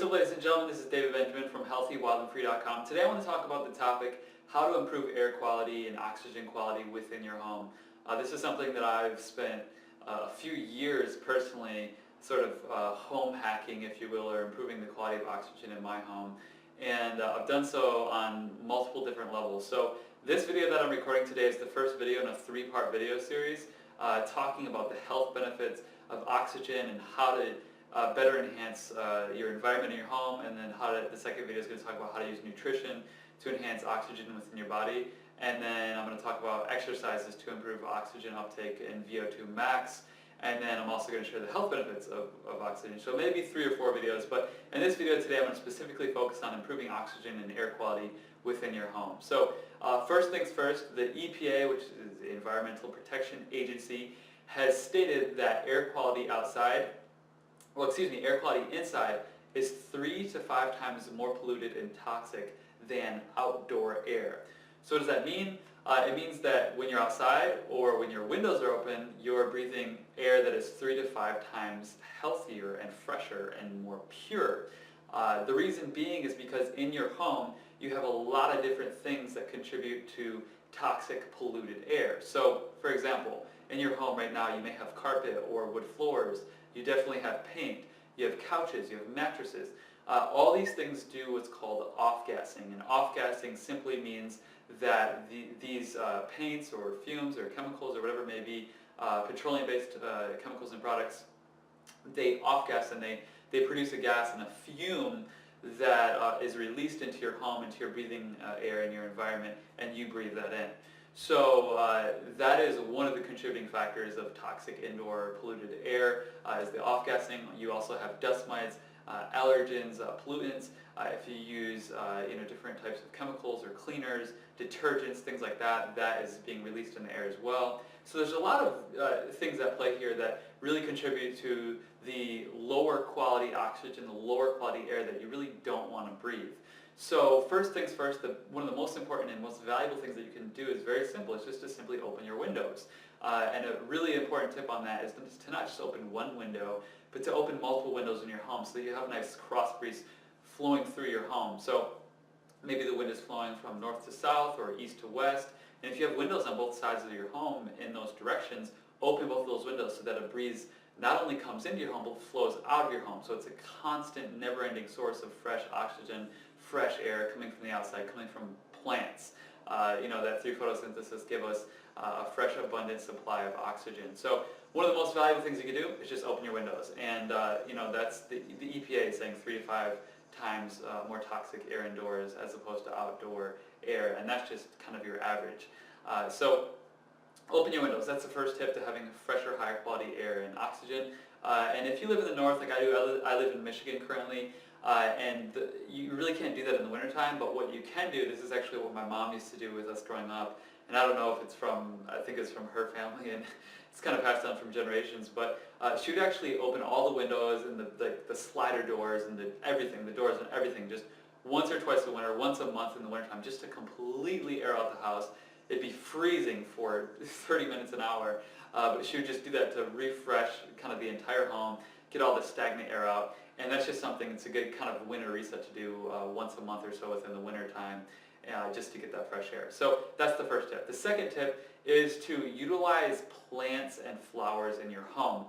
What's up, ladies and gentlemen? This is David Benjamin from HealthyWildandFree.com. Today I want to talk about the topic, how to improve air quality and oxygen quality within your home. This is something that I've spent a few years personally sort of home hacking, if you will, or improving the quality of oxygen in my home. And I've done so on multiple different levels. So this video that I'm recording today is the first video in a three-part video series talking about the health benefits of oxygen and how to better enhance your environment in your home, and then the second video is going to talk about how to use nutrition to enhance oxygen within your body, and then I'm going to talk about exercises to improve oxygen uptake and VO2 max, and then I'm also going to share the health benefits of oxygen. So maybe 3 or 4 videos, but in this video today I'm going to specifically focus on improving oxygen and air quality within your home. So first things first, the EPA, which is the Environmental Protection Agency, has stated that air quality inside is 3 to 5 times more polluted and toxic than outdoor air. So what does that mean? It means that when you're outside or when your windows are open, you're breathing air that is 3 to 5 times healthier and fresher and more pure. The reason being is because in your home you have a lot of different things that contribute to toxic polluted air. So for example, in your home right now you may have carpet or wood floors, you definitely have paint, you have couches, you have mattresses. All these things do what's called off-gassing, and off-gassing simply means that these paints or fumes or chemicals or whatever it may be, petroleum-based chemicals and products, they off-gas and they produce a gas and a fume that is released into your home, into your breathing air in your environment, and you breathe that in. So that is one of the contributing factors of toxic indoor polluted air, is the off-gassing. You also have dust mites, allergens, pollutants. If you use different types of chemicals or cleaners, detergents, things like that, that is being released in the air as well. So there's a lot of things at play here that really contribute to the lower quality oxygen, the lower quality air that you really don't want to breathe. So first things first, one of the most important and most valuable things that you can do is very simple. It's just to simply open your windows. And a really important tip on that is to not just open one window, but to open multiple windows in your home so that you have a nice cross breeze flowing through your home. So maybe the wind is flowing from north to south or east to west. And if you have windows on both sides of your home in those directions, open both of those windows so that a breeze not only comes into your home, but flows out of your home. So it's a constant, never-ending source of fresh oxygen, fresh air coming from the outside, coming from plants. That through photosynthesis give us a fresh, abundant supply of oxygen. So one of the most valuable things you can do is just open your windows. And that's the EPA is saying 3 to 5 times more toxic air indoors as opposed to outdoor air, and that's just kind of your average. So open your windows. That's the first tip to having fresher, higher quality air and oxygen. And if you live in the north like I do, I live in Michigan currently, you really can't do that in the wintertime, but what you can do, this is actually what my mom used to do with us growing up, and I don't know if it's I think it's from her family, and it's kind of passed down from generations, but she would actually open all the windows and the slider doors and the doors and everything, just once or twice a winter, once a month in the wintertime, just to completely air out the house. It'd be freezing for 30 minutes an hour, but she would just do that to refresh kind of the entire home, get all the stagnant air out, and that's just something, it's a good kind of winter reset to do once a month or so within the winter time, just to get that fresh air. So that's the first tip. The second tip is to utilize plants and flowers in your home.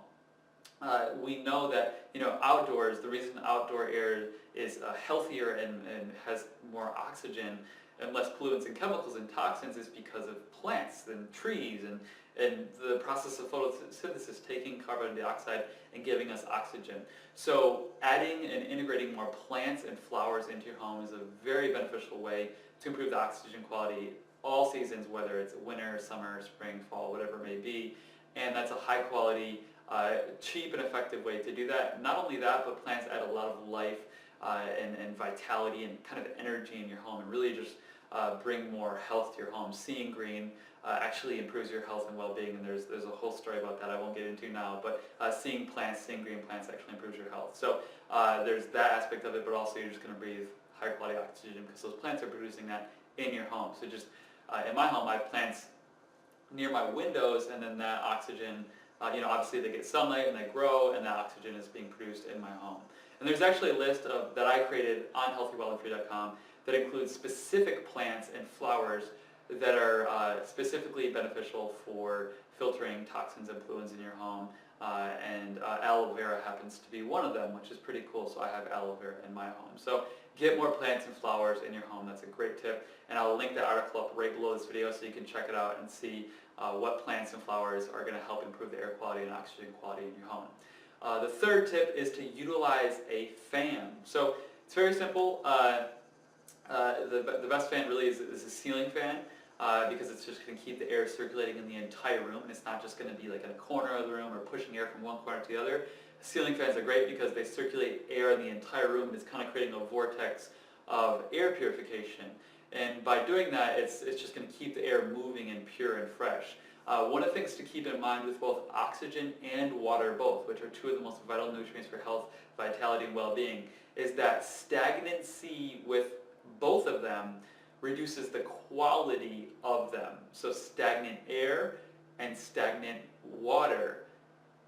We know that outdoors, the reason outdoor air is healthier and has more oxygen and less pollutants and chemicals and toxins is because of plants and trees and the process of photosynthesis taking carbon dioxide and giving us oxygen. So adding and integrating more plants and flowers into your home is a very beneficial way to improve the oxygen quality all seasons, whether it's winter, summer, spring, fall, whatever it may be. And that's a high quality, cheap and effective way to do that. Not only that, but plants add a lot of life and vitality and kind of energy in your home, and really just bring more health to your home. Seeing green actually improves your health and well-being, and there's a whole story about that I won't get into now, but seeing green plants actually improves your health. So there's that aspect of it, but also you're just going to breathe higher quality oxygen because those plants are producing that in your home. So just in my home I have plants near my windows, and then that oxygen, obviously they get sunlight and they grow, and that oxygen is being produced in my home. And there's actually a list that I created on healthywellandfree.com that includes specific plants and flowers that are specifically beneficial for filtering toxins and pollutants in your home. And aloe vera happens to be one of them, which is pretty cool. So I have aloe vera in my home. So get more plants and flowers in your home. That's a great tip. And I'll link that article up right below this video so you can check it out and see what plants and flowers are going to help improve the air quality and oxygen quality in your home. The third tip is to utilize a fan. So it's very simple. The best fan really is a ceiling fan. Because it's just going to keep the air circulating in the entire room, and it's not just going to be like in a corner of the room or pushing air from one corner to the other. Ceiling fans are great because they circulate air in the entire room, and it's kind of creating a vortex of air purification. And by doing that, it's just going to keep the air moving and pure and fresh. One of the things to keep in mind with both oxygen and water both, which are two of the most vital nutrients for health, vitality, and well-being, is that stagnancy with both of them reduces the quality of them. So stagnant air and stagnant water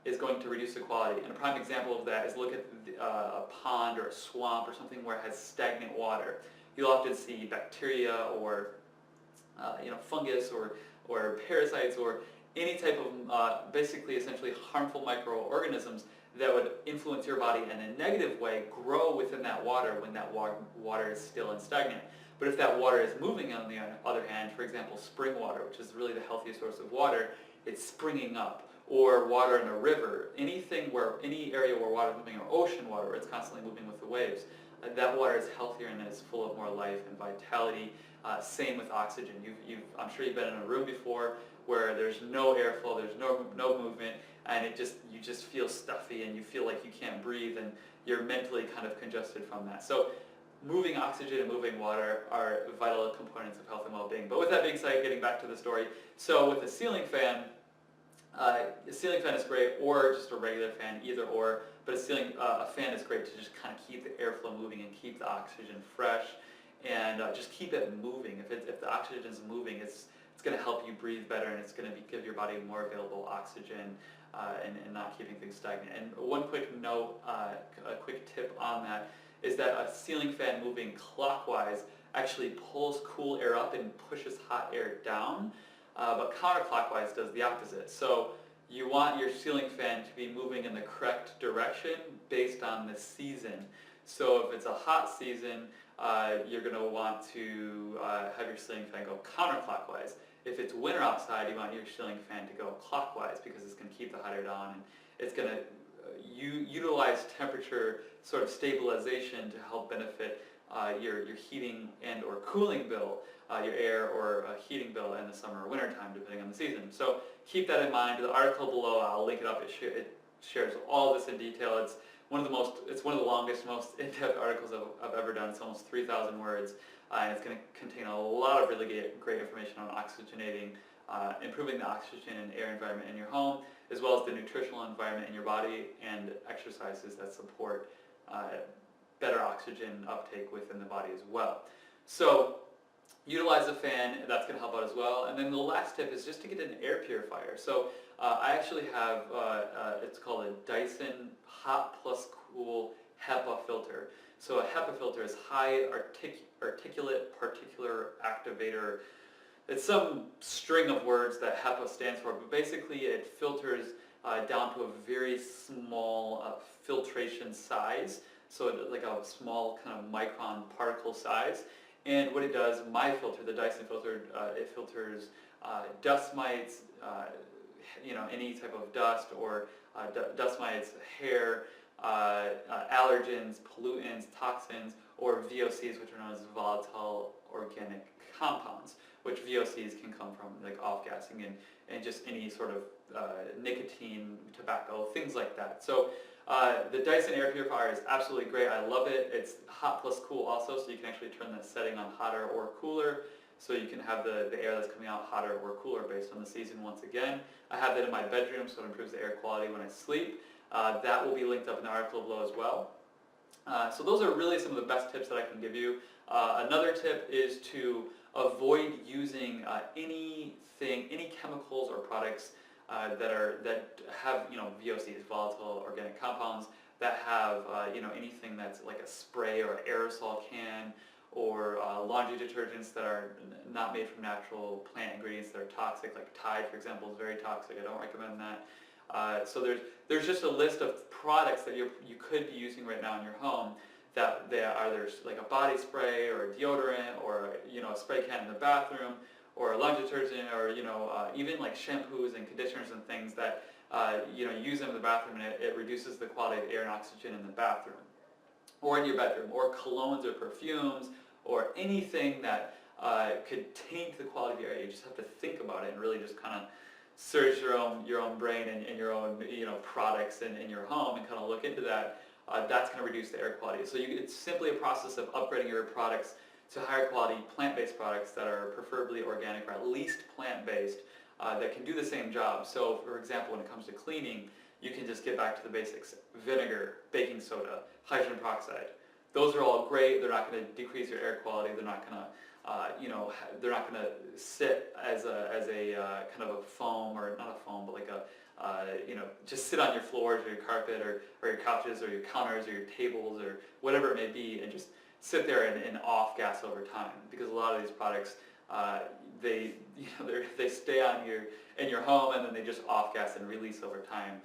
is going to reduce the quality. And a prime example of that is look at a pond or a swamp or something where it has stagnant water. You'll often see bacteria or fungus or parasites or any type of basically essentially harmful microorganisms that would influence your body in a negative way grow within that water when that water is still and stagnant. But if that water is moving, on the other hand, for example, spring water, which is really the healthiest source of water, it's springing up. Or water in a river, any area where water is moving, or ocean water where it's constantly moving with the waves, that water is healthier and it's full of more life and vitality. Same with oxygen. I'm sure you've been in a room before where there's no airflow, there's no movement, and you just feel stuffy and you feel like you can't breathe and you're mentally kind of congested from that. So moving oxygen and moving water are vital components of health and well-being. But with that being said, getting back to the story, so with a ceiling fan is great, or just a regular fan, either or. But a fan is great to just kind of keep the airflow moving and keep the oxygen fresh, and just keep it moving. If the oxygen is moving, it's going to help you breathe better, and it's going to give your body more available oxygen, and not keeping things stagnant. And one quick note, a quick tip on that, is that a ceiling fan moving clockwise actually pulls cool air up and pushes hot air down, but counterclockwise does the opposite. So you want your ceiling fan to be moving in the correct direction based on the season. So if it's a hot season, you're going to want to have your ceiling fan go counterclockwise. If it's winter outside, you want your ceiling fan to go clockwise because it's going to keep the hot air down, and it's going to utilize temperature sort of stabilization to help benefit your heating and or cooling bill, your air or heating bill in the summer or winter time, depending on the season. So keep that in mind. The article below, I'll link it up. It shares all this in detail. It's one of the longest, most in-depth articles I've ever done. It's almost 3,000 words, and it's going to contain a lot of really great information on oxygenating, improving the oxygen and air environment in your home, as well as the nutritional environment in your body, and exercises that support better oxygen uptake within the body as well. So utilize a fan, that's going to help out as well. And then the last tip is just to get an air purifier. So I actually have, it's called a Dyson Hot Plus Cool HEPA filter. So a HEPA filter is high articulate particular activator. It's some string of words that HEPA stands for, but basically it filters down to a very small filtration size, so like a small kind of micron particle size. And what it does, my filter, the Dyson filter, it filters dust mites, any type of dust or dust mites, hair, allergens, pollutants, toxins, or VOCs, which are known as volatile organic compounds, which VOCs can come from like off-gassing and just any sort of nicotine, tobacco, things like that. So the Dyson Air Purifier is absolutely great. I love it. It's hot plus cool also, so you can actually turn the setting on hotter or cooler, so you can have the air that's coming out hotter or cooler based on the season once again. I have that in my bedroom, so it improves the air quality when I sleep. That will be linked up in the article below as well. So those are really some of the best tips that I can give you. Another tip is to avoid using any chemicals or products that have VOCs, volatile organic compounds, that have anything that's like a spray or aerosol can, or laundry detergents that are not made from natural plant ingredients that are toxic, like Tide, for example, is very toxic. I don't recommend that. So there's just a list of products that you could be using right now in your home that they are either like a body spray or a deodorant, or a spray can in the bathroom, or a laundry detergent, or even like shampoos and conditioners and things that use them in the bathroom, and it reduces the quality of air and oxygen in the bathroom or in your bedroom, or colognes or perfumes, or anything that could taint the quality of your air. You just have to think about it and really just kind of search your own brain and your own products in your home and kind of look into that. That's going to reduce the air quality. So it's simply a process of upgrading your products to higher quality plant-based products that are preferably organic, or at least plant-based, that can do the same job. So for example, when it comes to cleaning, you can just get back to the basics: vinegar, baking soda, hydrogen peroxide. Those are all great. They're not going to decrease your air quality. They're not going to they're not going to sit as a kind of a foam, or not a foam, but like a just sit on your floors or your carpet, or your couches or your counters or your tables or whatever it may be, and just sit there and off gas over time. Because a lot of these products, they stay on in your home, and then they just off gas and release over time,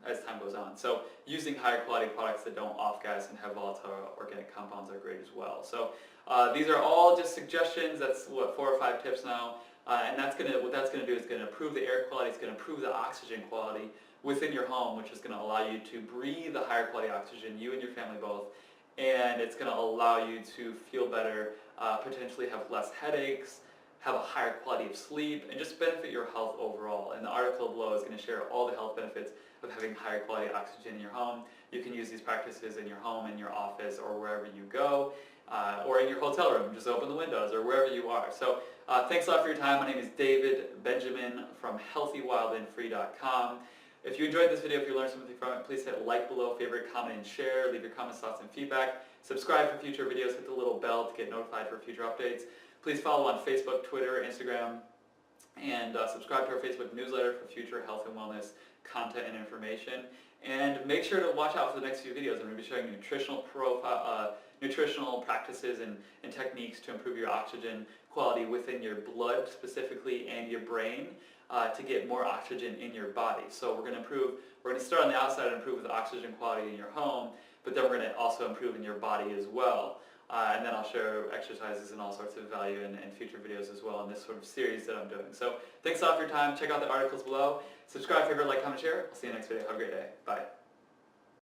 as time goes on. So using higher quality products that don't off gas and have volatile organic compounds are great as well. So these are all just suggestions. That's 4 or 5 tips now. And what that's going to do is going to improve the air quality. It's going to improve the oxygen quality within your home, which is going to allow you to breathe the higher quality oxygen, you and your family both. And it's going to allow you to feel better, potentially have less headaches, have a higher quality of sleep, and just benefit your health overall. And the article below is going to share all the health benefits of having higher quality oxygen in your home. You can use these practices in your home, in your office, or wherever you go, or in your hotel room. Just open the windows, or wherever you are. So thanks a lot for your time. My name is David Benjamin from healthywildandfree.com. If you enjoyed this video, if you learned something from it, please hit like below, favorite, comment, and share. Leave your comments, thoughts, and feedback. Subscribe for future videos. Hit the little bell to get notified for future updates. Please follow on Facebook, Twitter, Instagram, and subscribe to our Facebook newsletter for future health and wellness content and information. And make sure to watch out for the next few videos. I'm going to be showing you nutritional practices and techniques to improve your oxygen quality within your blood specifically, and your brain, to get more oxygen in your body. So we're going to start on the outside and improve the oxygen quality in your home, but then we're going to also improve in your body as well. And then I'll share exercises and all sorts of value in future videos as well in this sort of series that I'm doing. So thanks a lot for your time. Check out the articles below. Subscribe, favorite, like, comment, share. I'll see you next video. Have a great day. Bye.